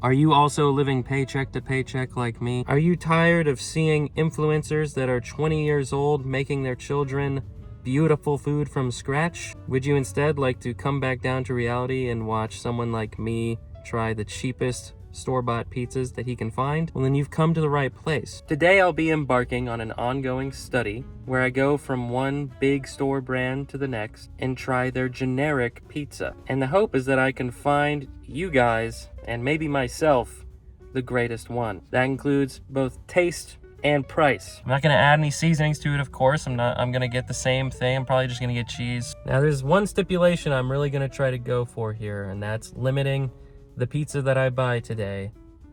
Are you also living paycheck to paycheck like me? Are you tired of seeing influencers that are 20 years old making their children beautiful food from scratch? Would you instead like to come back down to reality and watch someone like me try the cheapest store-bought pizzas that he can find? Well, then you've come to the right place. Today I'll be embarking on an ongoing study where I go from one big store brand to the next and try their generic pizza. And the hope is that I can find you guys, and maybe myself, the greatest one. That includes both taste and price. I'm not gonna add any seasonings to it, of course. I'm gonna get the same thing. I'm probably just gonna get cheese. Now there's one stipulation I'm really gonna try to go for here, and that's limiting the pizza that I buy today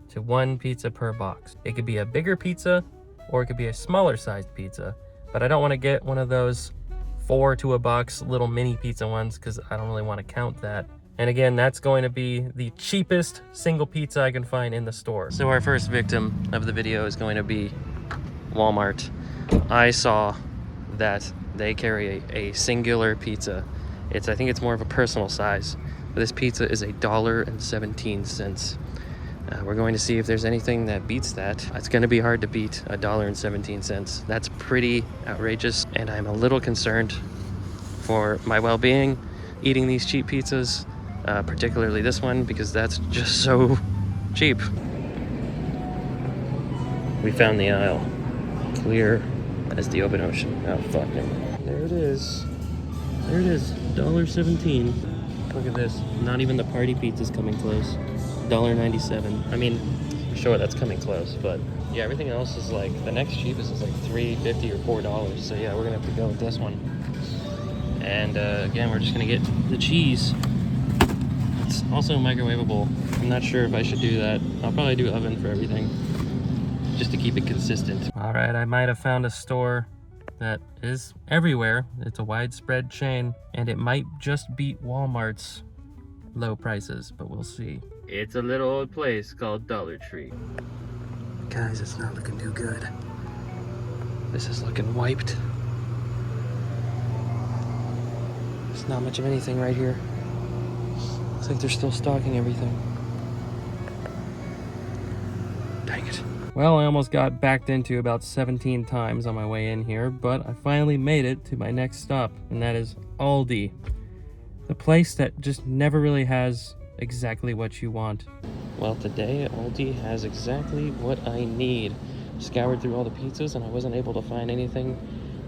to one pizza per box. It could be a bigger pizza or it could be a smaller sized pizza, but I don't want to get one of those 4 to a box little mini pizza ones because I don't really want to count that. And again, that's going to be the cheapest single pizza I can find in the store. So our first victim of the video is going to be Walmart. I saw that they carry a singular pizza. I think it's more of a personal size. This pizza is $1.17. We're going to see if there's anything that beats that. It's going to be hard to beat $1.17. That's pretty outrageous, and I'm a little concerned for my well-being eating these cheap pizzas, particularly this one, because that's just so cheap. We found the aisle, clear as the open ocean. Oh fuck, there it is. There it is, $1.17. Look at this, not even the party pizza's coming close. $1.97. I mean, sure, that's coming close, but yeah, everything else is like, the next cheapest is like $3.50 or $4. So yeah, we're gonna have to go with this one. And again, we're just gonna get the cheese. It's also microwavable. I'm not sure if I should do that. I'll probably do oven for everything, just to keep it consistent. All right, I might have found a store that is everywhere. It's a widespread chain, and it might just beat Walmart's low prices, but we'll see. It's a little old place called Dollar Tree. Guys, it's not looking too good. This is looking wiped. There's not much of anything right here. Looks like they're still stocking everything. Dang it. Well, I almost got backed into about 17 times on my way in here, but I finally made it to my next stop, and that is Aldi. The place that just never really has exactly what you want. Well, today Aldi has exactly what I need. Scoured through all the pizzas and I wasn't able to find anything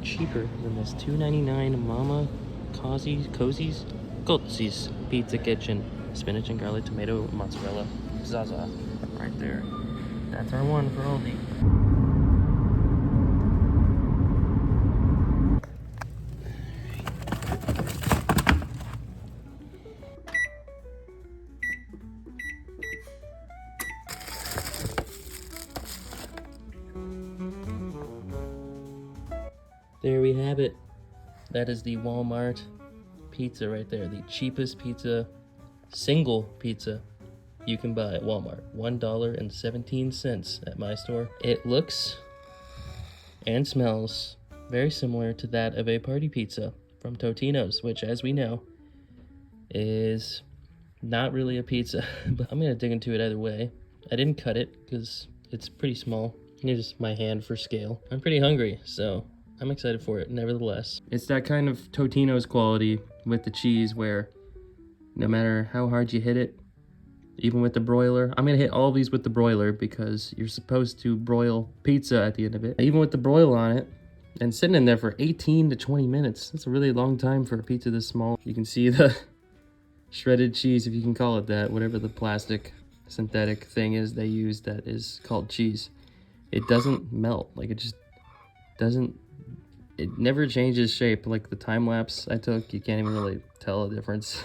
cheaper than this $2.99 Mama Cozy's Pizza Kitchen. Spinach and garlic, tomato, mozzarella, Zaza. Right there. That's our one for Aldi. There we have it. That is the Walmart pizza right there. The cheapest pizza, single pizza you can buy at Walmart. $1.17 at my store. It looks and smells very similar to that of a party pizza from Totino's, which, as we know, is not really a pizza. But I'm gonna dig into it either way. I didn't cut it because it's pretty small. Here's my hand for scale. I'm pretty hungry, so I'm excited for it nevertheless. It's that kind of Totino's quality with the cheese where no matter how hard you hit it, even with the broiler, I'm gonna hit all these with the broiler because you're supposed to broil pizza at the end of it. Even with the broil on it and sitting in there for 18 to 20 minutes, that's a really long time for a pizza this small. You can see the shredded cheese, if you can call it that, whatever the plastic synthetic thing is they use that is called cheese. It doesn't melt, like it just doesn't, it never changes shape. Like the time lapse I took, you can't even really tell a difference.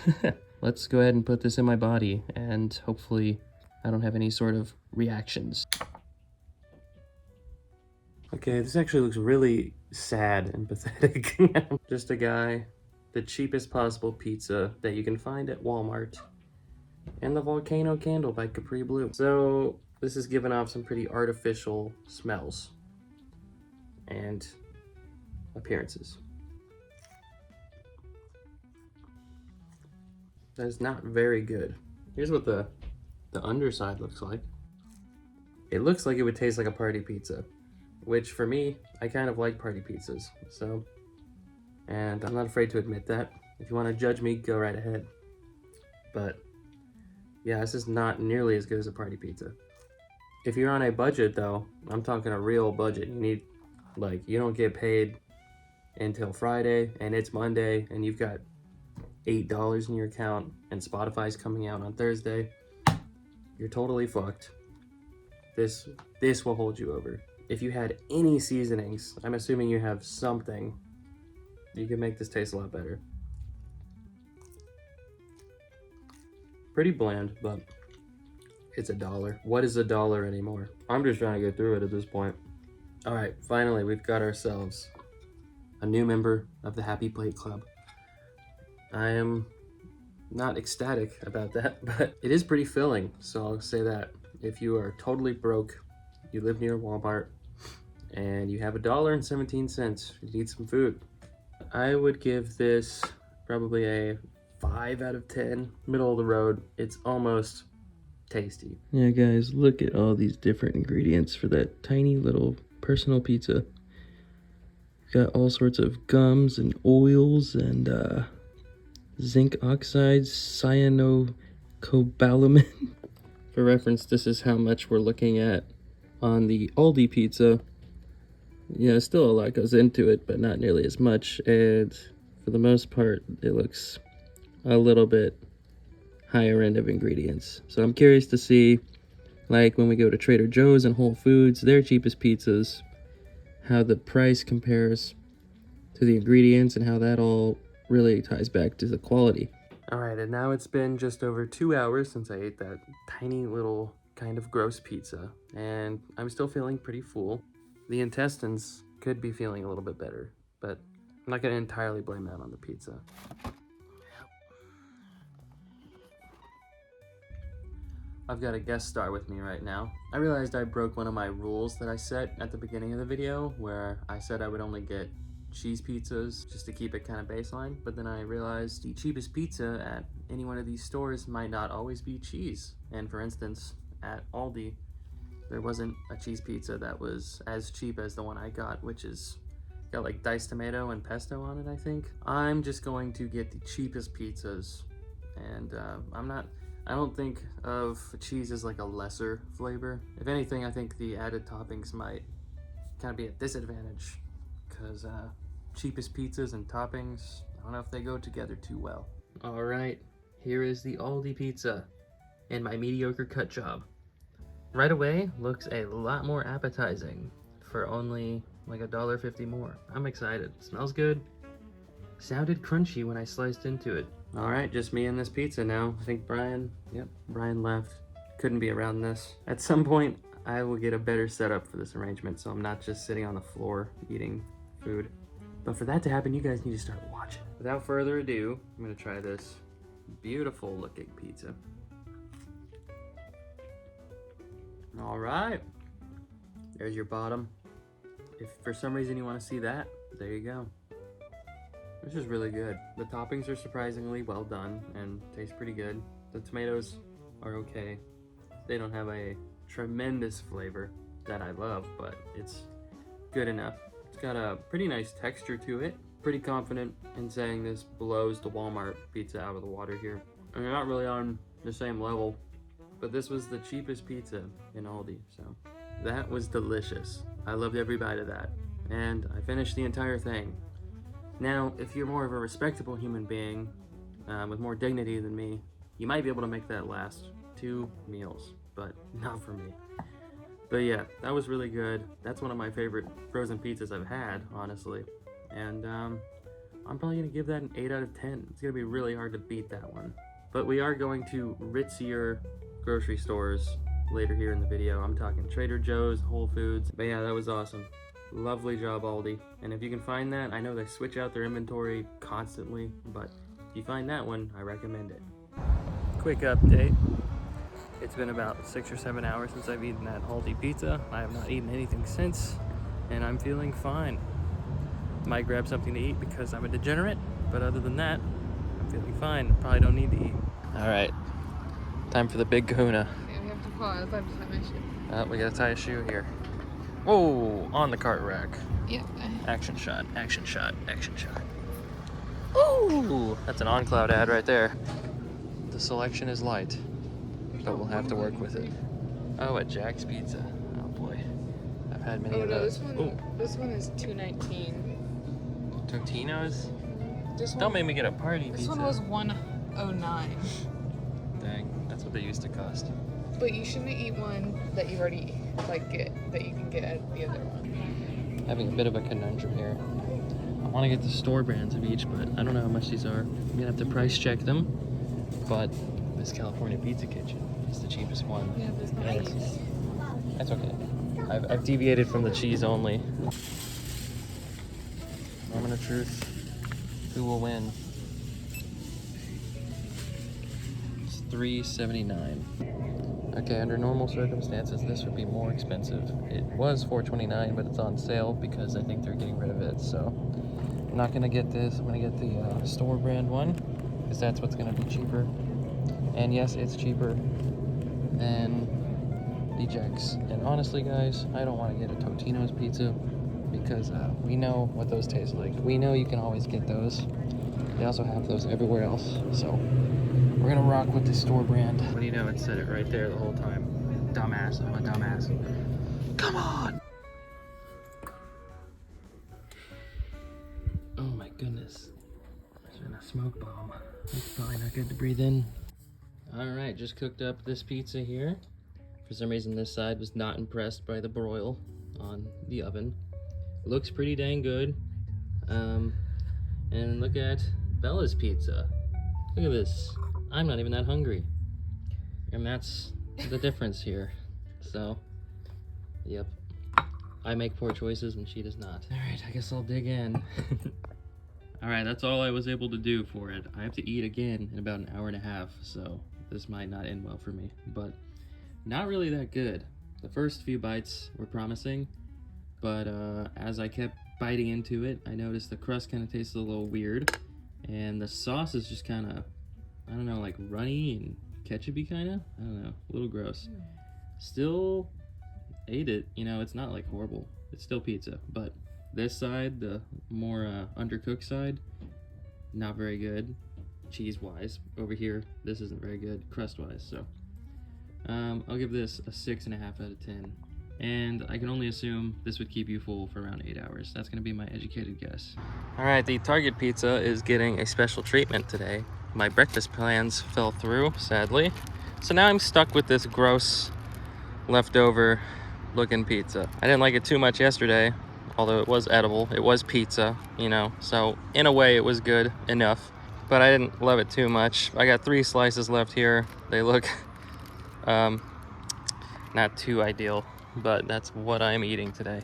Let's go ahead and put this in my body and hopefully I don't have any sort of reactions. Okay, this actually looks really sad and pathetic. Just a guy, the cheapest possible pizza that you can find at Walmart, and the Volcano Candle by Capri Blue. So this is giving off some pretty artificial smells and appearances. That is not very good. Here's what the the underside looks like. It looks like it would taste like a party pizza, which for me, I kind of like party pizzas, so, and I'm not afraid to admit that. If you want to judge me, go right ahead. But yeah, this is not nearly as good as a party pizza. If you're on a budget though, I'm talking a real budget. You need, like, you don't get paid until Friday and it's Monday and you've got $8 in your account and Spotify's coming out on Thursday, you're totally fucked. This will hold you over. If you had any seasonings, I'm assuming you have something, you can make this taste a lot better. Pretty bland, but it's $1. What is $1 anymore? I'm just trying to get through it at this point. All right, finally, we've got ourselves a new member of the Happy Plate Club. I am not ecstatic about that, but it is pretty filling, so I'll say that. If you are totally broke, you live near Walmart, and you have $1.17, you need some food, I would give this probably a 5 out of 10. Middle of the road. It's almost tasty. Yeah, guys, look at all these different ingredients for that tiny little personal pizza. Got all sorts of gums and oils and zinc oxides, cyanocobalamin. For reference, this is how much we're looking at on the Aldi pizza. Yeah, still a lot goes into it, but not nearly as much. And for the most part, it looks a little bit higher end of ingredients. So I'm curious to see, like when we go to Trader Joe's and Whole Foods, their cheapest pizzas, how the price compares to the ingredients and how that all really ties back to the quality. All right, and now it's been just over 2 hours since I ate that tiny little kind of gross pizza, and I'm still feeling pretty full. The intestines could be feeling a little bit better, but I'm not gonna entirely blame that on the pizza. I've got a guest star with me right now. I realized I broke one of my rules that I set at the beginning of the video, where I said I would only get cheese pizzas just to keep it kind of baseline, but then I realized the cheapest pizza at any one of these stores might not always be cheese. And for instance, at Aldi, there wasn't a cheese pizza that was as cheap as the one I got, which is got like diced tomato and pesto on it, I think. I'm just going to get the cheapest pizzas, and I don't think of cheese as like a lesser flavor. If anything, I think the added toppings might kind of be a disadvantage, because cheapest pizzas and toppings, I don't know if they go together too well. All right, here is the Aldi pizza and my mediocre cut job. Right away, looks a lot more appetizing for only like $1.50 more. I'm excited. Smells good. Sounded crunchy when I sliced into it. All right, just me and this pizza now. I think Brian left. Couldn't be around this. At some point, I will get a better setup for this arrangement, so I'm not just sitting on the floor eating food. But for that to happen, you guys need to start watching. Without further ado, I'm gonna try this beautiful looking pizza. All right, there's your bottom. If for some reason you want to see that, there you go. This is really good. The toppings are surprisingly well done and taste pretty good. The tomatoes are okay. They don't have a tremendous flavor that I love, but it's good enough. It's got a pretty nice texture to it. Pretty confident in saying this blows the Walmart pizza out of the water here. And they're not really on the same level, but this was the cheapest pizza in Aldi, so that was delicious. I loved every bite of that, and I finished the entire thing. Now, if you're more of a respectable human being with more dignity than me, you might be able to make that last 2 meals, but not for me. But yeah, that was really good. That's one of my favorite frozen pizzas I've had, honestly. And I'm probably gonna give that an 8 out of 10. It's gonna be really hard to beat that one. But we are going to ritzier grocery stores later here in the video. I'm talking Trader Joe's, Whole Foods. But yeah, that was awesome. Lovely job, Aldi. And if you can find that, I know they switch out their inventory constantly, but if you find that one, I recommend it. Quick update. It's been about 6 or 7 hours since I've eaten that Aldi pizza. I have not eaten anything since, and I'm feeling fine. Might grab something to eat because I'm a degenerate, but other than that, I'm feeling fine. Probably don't need to eat. All right, Time for the big kahuna. Yeah, we have to pause. I have to tie my shoe. We gotta tie a shoe here. Whoa, on the cart rack. Yep. Action shot, action shot, action shot. Ooh, that's an OnCloud ad right there. The selection is light, but we'll have to work with it. Oh, at Jack's Pizza. Oh boy, I've had many of those. This one is $2.19. Totino's? This one, Don't make me get a party this pizza. one was $1.09. Dang, that's what they used to cost. But you shouldn't eat one that you already that you can get at the other one. Having a bit of a conundrum here. I want to get the store brands of each, but I don't know how much these are. I'm gonna have to price check them. But this California Pizza Kitchen is the cheapest one. Yeah, there's nice. That's okay. I've deviated from the cheese only. Moment of truth. Who will win? It's $3.79. Okay, under normal circumstances, this would be more expensive. It was $4.29, but it's on sale because I think they're getting rid of it. So I'm not gonna get this. I'm gonna get the store brand one because that's what's gonna be cheaper. And yes, it's cheaper than the Jack's. And honestly, guys, I don't want to get a Totino's pizza because we know what those taste like. We know you can always get those. They also have those everywhere else. So we're gonna rock with the store brand. What do you know? It said it right there the whole time. Dumbass, I'm a dumbass. Come on! Oh my goodness. There's been a smoke bomb. That's probably not good to breathe in. Alright, just cooked up this pizza here. For some reason this side was not impressed by the broil on the oven. Looks pretty dang good. And look at Bella's pizza. Look at this. I'm not even that hungry. And that's the difference here. So, yep. I make poor choices and she does not. Alright, I guess I'll dig in. Alright, that's all I was able to do for it. I have to eat again in about an hour and a half, so this might not end well for me. But not really that good. The first few bites were promising, but as I kept biting into it, I noticed the crust kind of tasted a little weird, and the sauce is just kind of, I don't know, like runny and ketchupy kind of. I don't know, a little gross. Still ate it, you know, it's not like horrible. It's still pizza, but this side, the more undercooked side, not very good cheese-wise. Over here, this isn't very good crust-wise, so I'll give this a 6.5 out of 10. And I can only assume this would keep you full for around 8 hours. That's gonna be my educated guess. All right, the Target pizza is getting a special treatment today. My breakfast plans fell through, sadly. So now I'm stuck with this gross, leftover looking pizza. I didn't like it too much yesterday, although it was edible. It was pizza, you know, so in a way it was good enough, but I didn't love it too much. I got 3 slices left here. They look not too ideal, but that's what I'm eating today.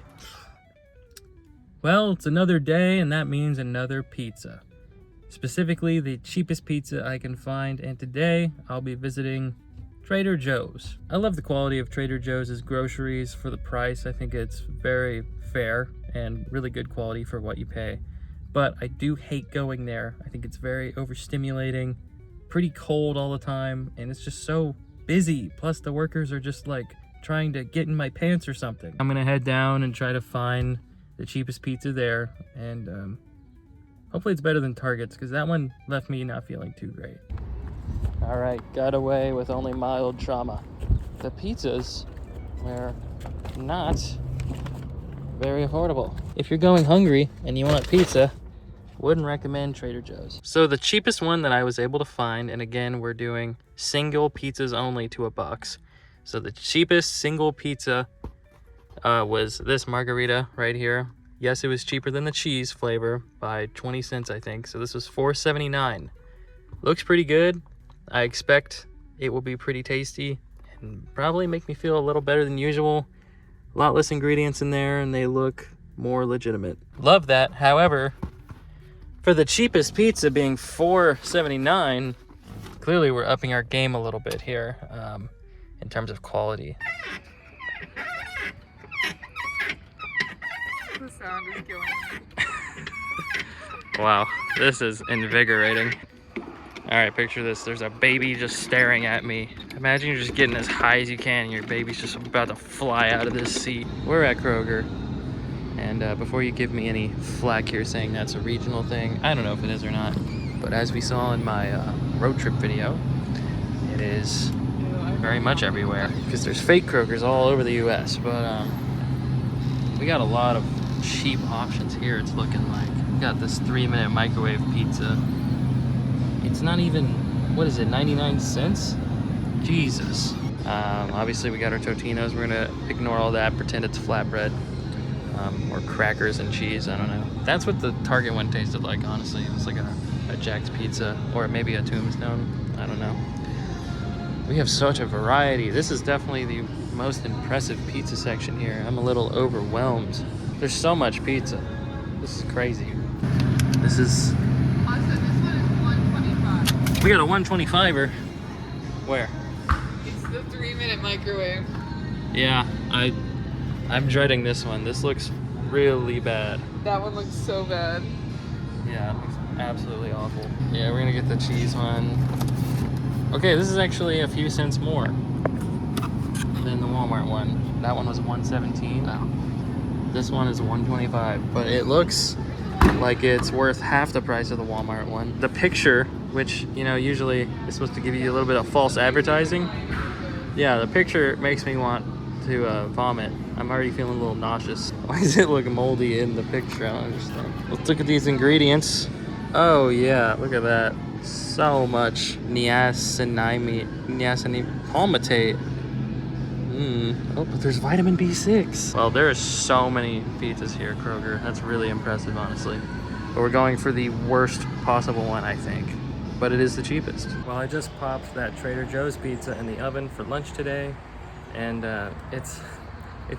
Well, it's another day, and that means another pizza. Specifically, the cheapest pizza I can find, and today I'll be visiting Trader Joe's. I love the quality of Trader Joe's groceries for the price. I think it's very fair and really good quality for what you pay. But I do hate going there. I think it's very overstimulating, pretty cold all the time, and it's just so busy. Plus the workers are just like trying to get in my pants or something. I'm gonna head down and try to find the cheapest pizza there, and hopefully it's better than Target's, because that one left me not feeling too great. All right, got away with only mild trauma. The pizzas were not very affordable. If you're going hungry and you want pizza, wouldn't recommend Trader Joe's. So the cheapest one that I was able to find, and again, we're doing single pizzas only to a box. So the cheapest single pizza was this margarita right here. Yes, it was cheaper than the cheese flavor by 20 cents, I think. So this was $4.79. Looks pretty good. I expect it will be pretty tasty and probably make me feel a little better than usual. A lot less ingredients in there, and they look more legitimate. Love that. However, for the cheapest pizza being $4.79, clearly we're upping our game a little bit here in terms of quality. The sound is killing me. Wow, this is invigorating. All All right, picture this. There's a baby just staring at me. Imagine you're just getting as high as you can and your baby's just about to fly out of this seat. We're at Kroger. And before you give me any flack here saying that's a regional thing, I don't know if it is or not. But as we saw in my road trip video, it is very much everywhere. Because there's fake Krogers all over the US. But we got a lot of cheap options here, it's looking like. We got this 3-minute microwave pizza. It's not even, what is it, 99 cents? Jesus. Obviously we got our Totinos. We're gonna ignore all that, pretend it's flatbread. Or crackers and cheese, I don't know. That's what the Target one tasted like, honestly. It was like a Jack's Pizza, or maybe a Tombstone, I don't know. We have such a variety. This is definitely the most impressive pizza section here. I'm a little overwhelmed. There's so much pizza. This is crazy. This is... We got a 125er. Where? It's the 3-minute microwave. Yeah, I'm dreading this one. This looks really bad. That one looks so bad. Yeah, it looks absolutely awful. Yeah, we're gonna get the cheese one. Okay, this is actually a few cents more than the Walmart one. That one was $1.17. This one is $1.25, but it looks like it's worth half the price of the Walmart one. The picture, which, you know, usually is supposed to give you a little bit of false advertising. Yeah, the picture makes me want to vomit. I'm already feeling a little nauseous. Why does it look moldy in the picture? I don't understand. Let's look at these ingredients. Oh yeah, look at that. So much niacinamide palmitate. Oh, but there's vitamin B6. Well, there are so many pizzas here at Kroger. That's really impressive, honestly. But we're going for the worst possible one, I think. But it is the cheapest. Well, I just popped that Trader Joe's pizza in the oven for lunch today. And it's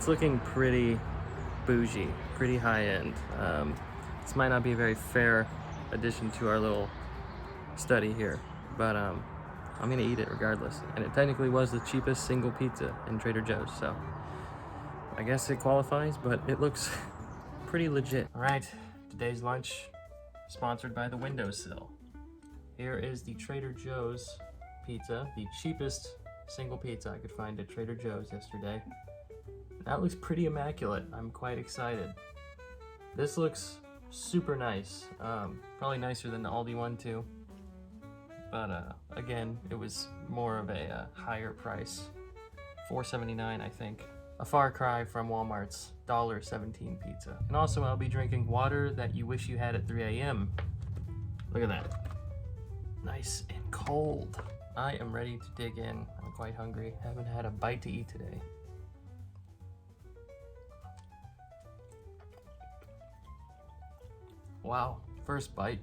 looking pretty bougie, pretty high-end. This might not be a very fair addition to our little study here, but I'm gonna eat it regardless. And it technically was the cheapest single pizza in Trader Joe's, so I guess it qualifies, but it looks pretty legit. All right, today's lunch sponsored by the Windowsill. Here is the Trader Joe's pizza, the cheapest single pizza I could find at Trader Joe's yesterday. That looks pretty immaculate. I'm quite excited. This looks super nice. Probably nicer than the Aldi one too. But again, it was more of a higher price. $4.79, I think. A far cry from Walmart's $1.17 pizza. And also, I'll be drinking water that you wish you had at 3 a.m. Look at that. Nice and cold. I am ready to dig in. I'm quite hungry. Haven't had a bite to eat today. Wow, first bite.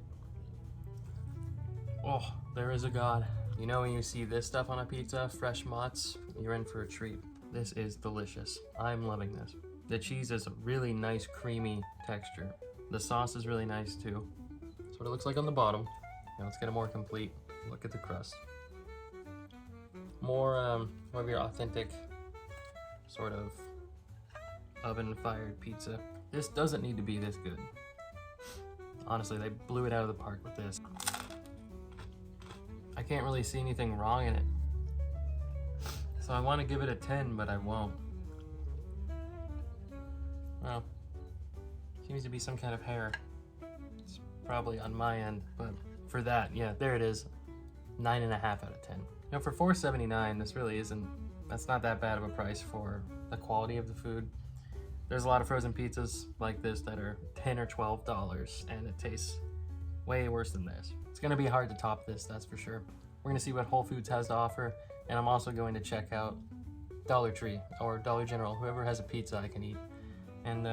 Oh, there is a God. You know when you see this stuff on a pizza, fresh mozz, you're in for a treat. This is delicious. I'm loving this. The cheese is a really nice creamy texture. The sauce is really nice too. That's what it looks like on the bottom. Now let's get a more complete look at the crust. More of your authentic sort of oven-fired pizza. This doesn't need to be this good. Honestly, they blew it out of the park with this. I can't really see anything wrong in it. So I want to give it a 10, but I won't. Well, seems to be some kind of hair. It's probably on my end, but for that, yeah, there it is. 9.5 out of 10. You know, for $4.79, this really isn't, that's not that bad of a price for the quality of the food. There's a lot of frozen pizzas like this that are $10 or $12, and it tastes way worse than this. It's gonna be hard to top this, that's for sure. We're gonna see what Whole Foods has to offer, and I'm also going to check out Dollar Tree or Dollar General, whoever has a pizza I can eat. And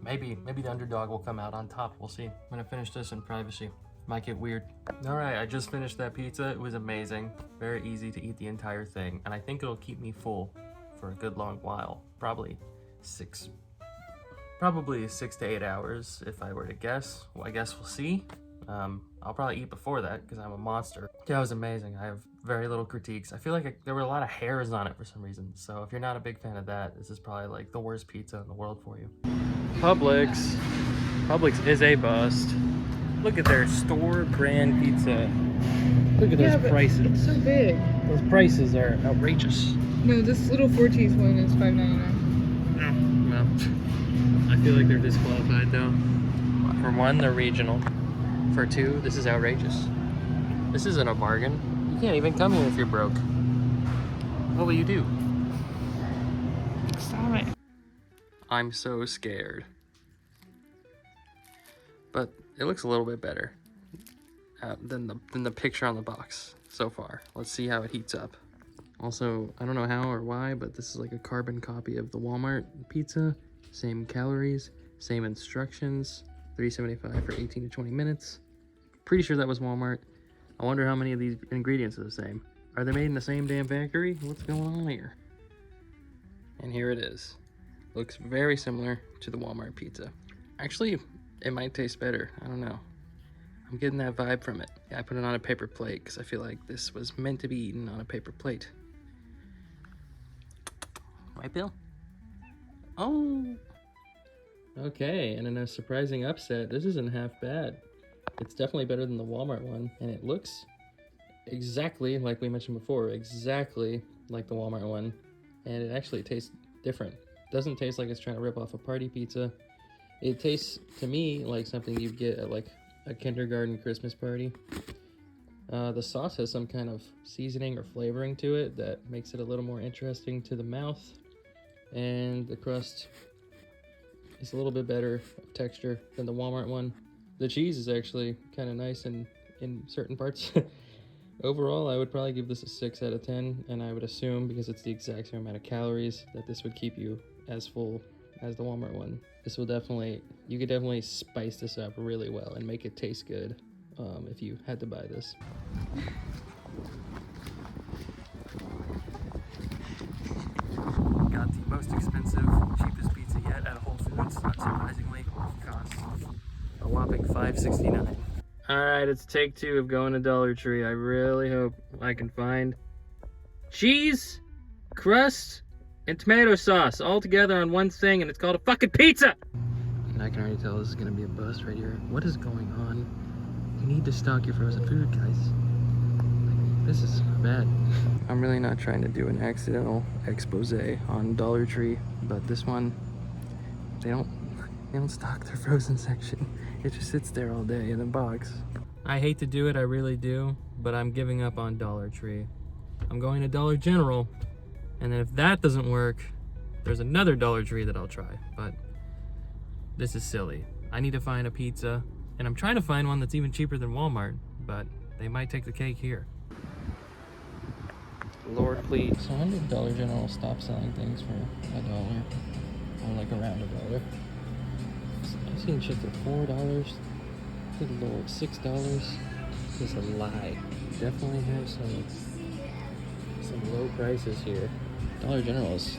maybe the underdog will come out on top, we'll see. I'm gonna finish this in privacy. Might get weird. All right, I just finished that pizza. It was amazing. Very easy to eat the entire thing. And I think it'll keep me full for a good long while. Probably 6 to 8 hours if I were to guess. Well, I guess we'll see. I'll probably eat before that because I'm a monster. Yeah, it was amazing. I have very little critiques. I feel like there were a lot of hairs on it for some reason. So if you're not a big fan of that, this is probably like the worst pizza in the world for you. Publix. Publix is a bust. Look at their store brand pizza. Look at Yeah, those but prices. it's so big. Those prices are outrageous. No, this little 4-cheese one is $5.99. Well, I feel like they're disqualified though. For one, they're regional. For two, this is outrageous. This isn't a bargain. You can't even come here if you're broke. What will you do? Stop it. I'm so scared. But it looks a little bit better than the picture on the box so far. Let's see how it heats up. Also, I don't know how or why, but this is like a carbon copy of the Walmart pizza. Same calories, same instructions. $3.75 for 18 to 20 minutes. Pretty sure that was Walmart. I wonder how many of these ingredients are the same. Are they made in the same damn factory? What's going on here? And here it is. Looks very similar to the Walmart pizza. Actually, it might taste better. I don't know. I'm getting that vibe from it. Yeah, I put it on a paper plate because I feel like this was meant to be eaten on a paper plate. Right, Bill? Oh! Okay, and in a surprising upset, this isn't half bad. It's definitely better than the Walmart one, and it looks exactly like we mentioned before, exactly like the Walmart one, and it actually tastes different. Doesn't taste like it's trying to rip off a party pizza. It tastes to me like something you'd get at like a kindergarten Christmas party. The sauce has some kind of seasoning or flavoring to it that makes it a little more interesting to the mouth, and the crust is a little bit better of texture than the Walmart one. The cheese is actually kind of nice in certain parts. Overall, I would probably give this a 6 out of 10, and I would assume, because it's the exact same amount of calories, that this would keep you as full as the Walmart one. This will definitely, you could definitely spice this up really well and make it taste good if you had to buy this. Got the most expensive, cheapest pizza yet at Whole Foods, not surprisingly. Costs a whopping $5.69. Alright, it's take two of going to Dollar Tree. I really hope I can find cheese, crust, and tomato sauce all together on one thing, and it's called a fucking pizza! And I can already tell this is gonna be a bust right here. What is going on? You need to stock your frozen food, guys. Like, this is bad. I'm really not trying to do an accidental expose on Dollar Tree, but this one, they don't stock their frozen section. It just sits there all day in a box. I hate to do it, I really do, but I'm giving up on Dollar Tree. I'm going to Dollar General, and then if that doesn't work, there's another Dollar Tree that I'll try, but this is silly. I need to find a pizza, and I'm trying to find one that's even cheaper than Walmart, but they might take the cake here. Lord, please. So when did Dollar General stop selling things for $1? Or like around $1? I've seen shit for $4. Good Lord, $6. This is a lie. Definitely have some low prices here. Dollar General's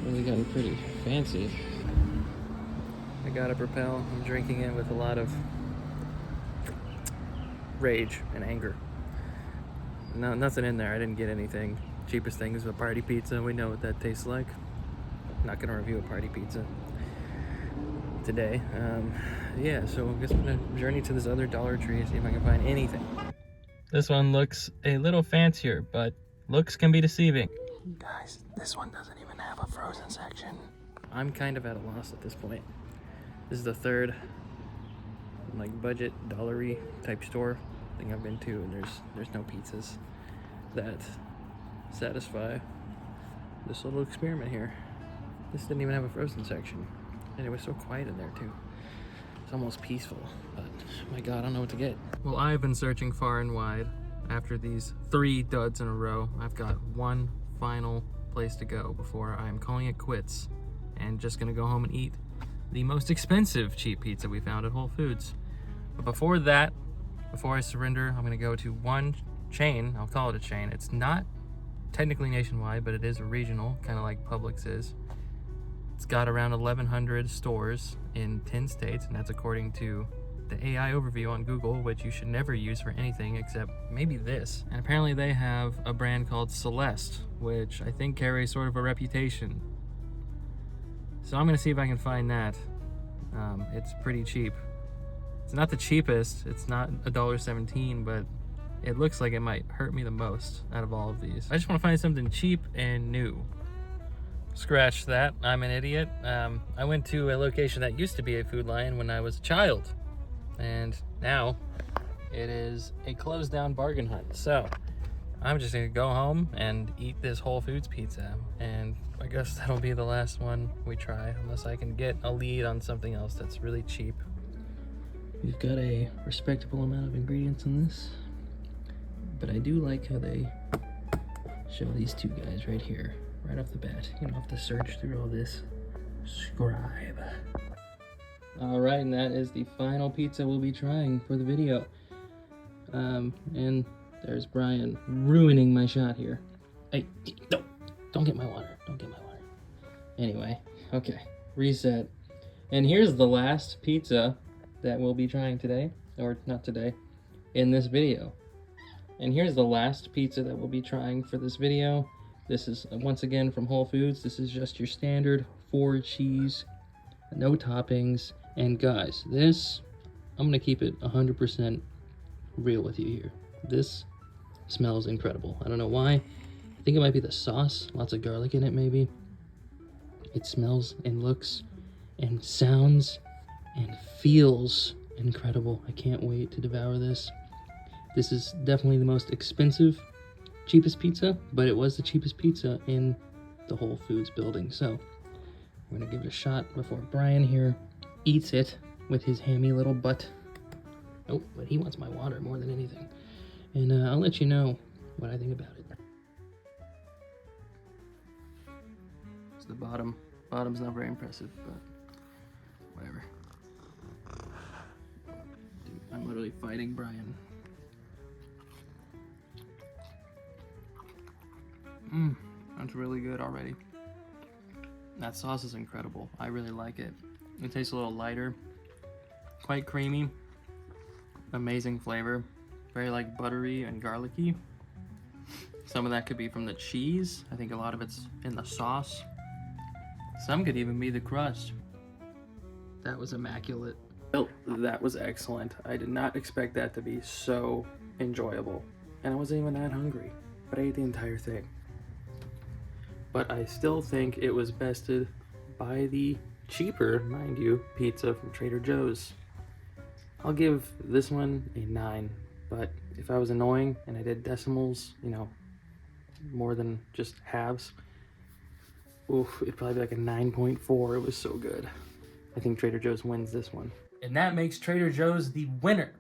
really gotten pretty fancy. I got a Propel. I'm drinking it with a lot of rage and anger. No, nothing in there. I didn't get anything. Cheapest thing is a party pizza. We know what that tastes like. Not gonna review a party pizza today. Yeah, so I guess I'm gonna journey to this other Dollar Tree and see if I can find anything. This one looks a little fancier, but looks can be deceiving. Guys, this one doesn't even have a frozen section. I'm kind of at a loss at this point. This is the third like budget dollar-y type store thing I've been to, and there's no pizzas that satisfy this little experiment here. This didn't even have a frozen section, and it was so quiet in there too. It's almost peaceful, but my God, I don't know what to get. Well, I've been searching far and wide. After these 3 duds in a row, I've got one final place to go before I'm calling it quits and just gonna go home and eat the most expensive cheap pizza we found at Whole Foods. But before that, before I surrender, I'm gonna go to one chain. I'll call it a chain. It's not technically nationwide, but it is a regional, kind of like Publix is. It's got around 1,100 stores in 10 states, and that's according to the AI overview on Google, which you should never use for anything except maybe this. And apparently they have a brand called Celeste, which I think carries sort of a reputation. So I'm gonna see if I can find that. It's pretty cheap. It's not the cheapest, it's not $1.17, but it looks like it might hurt me the most out of all of these. I just want to find something cheap and new. Scratch that, I'm an idiot. I went to a location that used to be a Food Lion when I was a child, and now it is a closed down bargain hunt. So I'm just gonna go home and eat this Whole Foods pizza, and I guess that'll be the last one we try, unless I can get a lead on something else that's really cheap. We've got a respectable amount of ingredients in this, but I do like how they show these two guys right here, right off the bat. You don't have to search through all this. Scribe. All right, and that is the final pizza we'll be trying for the video. And there's Brian ruining my shot here. Hey, don't get my water. Don't get my water. Anyway, okay, reset. And here's the last pizza that we'll be trying today, or not today, in this video. And here's the last pizza that we'll be trying for this video. This is, once again, from Whole Foods. This is just your standard 4 cheese, no toppings. And guys, this, I'm gonna keep it 100% real with you here. This smells incredible. I don't know why. I think it might be the sauce. Lots of garlic in it, maybe. It smells and looks and sounds and feels incredible. I can't wait to devour this. This is definitely the most expensive, cheapest pizza, but it was the cheapest pizza in the Whole Foods building. So we're gonna give it a shot before Brian here eats it with his hammy little butt. Oh, but he wants my water more than anything. And I'll let you know what I think about it. It's the bottom. Bottom's not very impressive, but whatever. Dude, I'm literally fighting Brian. That's really good already. That sauce is incredible. I really like it. It tastes a little lighter, quite creamy, amazing flavor, very like buttery and garlicky. Some of that could be from the cheese. I think a lot of it's in the sauce. Some could even be the crust. That was immaculate. Well, that was excellent. I did not expect that to be so enjoyable. And I wasn't even that hungry, but I ate the entire thing. But I still think it was bested by the cheaper, mind you, pizza from Trader Joe's. I'll give this one a 9, but if I was annoying and I did decimals, you know, more than just halves, oof, it'd probably be like a 9.4. It was so good. I think Trader Joe's wins this one. And that makes Trader Joe's the winner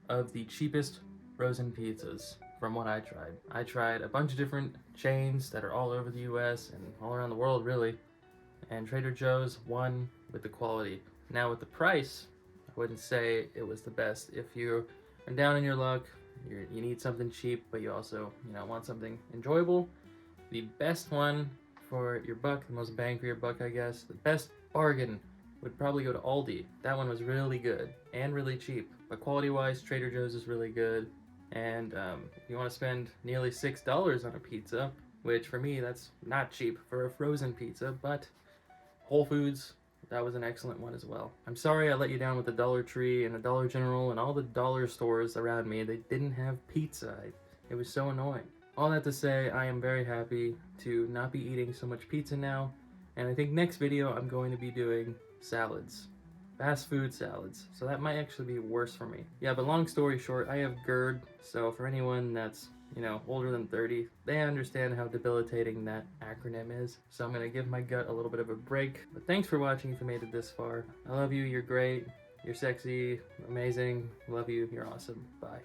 of the cheapest frozen pizzas from what I tried. I tried a bunch of different chains that are all over the US and all around the world, really. And Trader Joe's won with the quality. Now with the price, I wouldn't say it was the best. If you are down in your luck, you need something cheap, but you also, you know, want something enjoyable, the best one for your buck, the most bang for your buck, I guess, the best bargain would probably go to Aldi. That one was really good and really cheap, but quality-wise, Trader Joe's is really good. And if you want to spend nearly $6 on a pizza, which for me, that's not cheap for a frozen pizza, but Whole Foods, that was an excellent one as well. I'm sorry I let you down with the Dollar Tree and the Dollar General and all the dollar stores around me. They didn't have pizza. It was so annoying. All that to say, I am very happy to not be eating so much pizza now. And I think next video, I'm going to be doing salads. Fast food salads. So that might actually be worse for me. Yeah, but long story short, I have GERD. So for anyone that's, you know, older than 30, they understand how debilitating that acronym is. So I'm gonna give my gut a little bit of a break. But thanks for watching if you made it this far. I love you, you're great, you're sexy, amazing, love you, you're awesome. Bye.